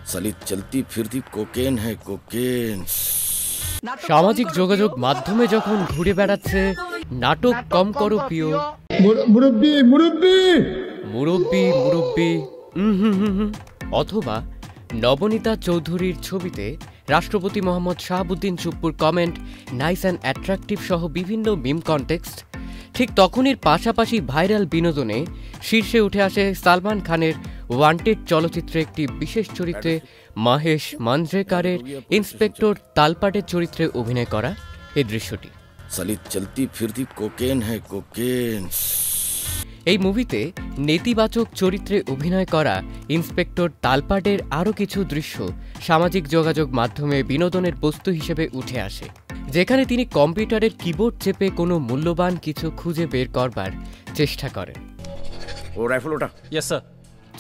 साली चलती फिरती कोकेन है कोकेन। সামাজিক যোগাযোগ মাধ্যমে যখন ঘুরে বেড়াচ্ছে নাটক কম করো প্রিয়, মুরব্বি মুরব্বি মুরব্বি মুরব্বি, অথবা নবনীতা চৌধুরীর ছবিতে রাষ্ট্রপতি মোহাম্মদ শাহাবুদ্দিন চুপ্পুর কমেন্ট নাইস অ্যান্ড অ্যাট্রাকটিভ সহ বিভিন্ন মিম কনটেক্সট, ঠিক তখনই পাশাপাশি ভাইরাল বিনোদনে শীর্ষে উঠে আসে সালমান খানের ওয়ান্টেড চলচ্চিত্রে একটি বিশেষ চরিত্রে মহেশ মাঞ্জরেকারের ইন্সপেক্টর তালপাটের চরিত্রে অভিনয় করা এই দৃশ্যটি। साली चलती फिरती कोकेन है कोकेन। এই মুভিতে নেতিবাচক চরিত্রে অভিনয় করা ইন্সপেক্টর তালপাটের আরও কিছু দৃশ্য সামাজিক যোগাযোগ মাধ্যমে বিনোদনের বস্তু হিসেবে উঠে আসে, যেখানে তিনি কম্পিউটারের কিবোর্ড চেপে কোনো মূল্যবান কিছু খুঁজে বের করবার চেষ্টা করেন। वो राइफल उठा। Yes sir.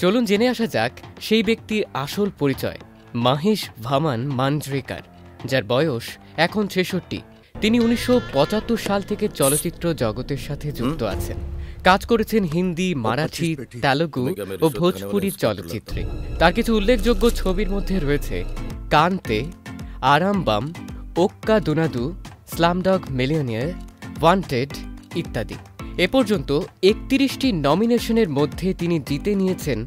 চলুন জেনে আসা যাক সেই ব্যক্তির আসল পরিচয়। মহেশ ভামান মাঞ্জরেকার, যার বয়স এখন ৬৬। তিনি ১৯৭৫ সাল থেকে চলচ্চিত্র জগতের সাথে যুক্ত আছেন। কাজ করেছেন হিন্দি, মারাঠি, তেলুগু ও ভোজপুরি চলচ্চিত্রে। তার কিছু উল্লেখযোগ্য ছবির মধ্যে রয়েছে কান্তে, আরামবাম, ওক্কা দুনাদু, স্লামডগ মিলিয়নিয়ার, ওয়ান্টেড ইত্যাদি। এ পর্যন্ত ৩১টি নমিনেশনের মধ্যে তিনি জিতে নিয়েছেন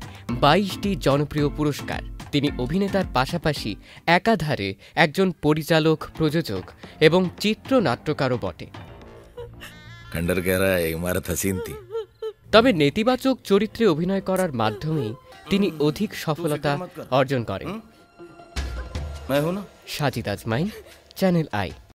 ২২টি জনপ্রিয় পুরস্কার। তিনি অভিনেতার পাশাপাশি একাধারে একজন পরিচালক, প্রযোজক এবং চিত্রনাট্যকারও বটে। खंडर कह रहा है इमारत हसीन थी। তবে নেতিবাচক চরিত্রে অভিনয় করার মাধ্যমেই তিনি অধিক সফলতা অর্জন করেন। मैं हूं ना। সাজিদ আজমাইন, চ্যানেল আই।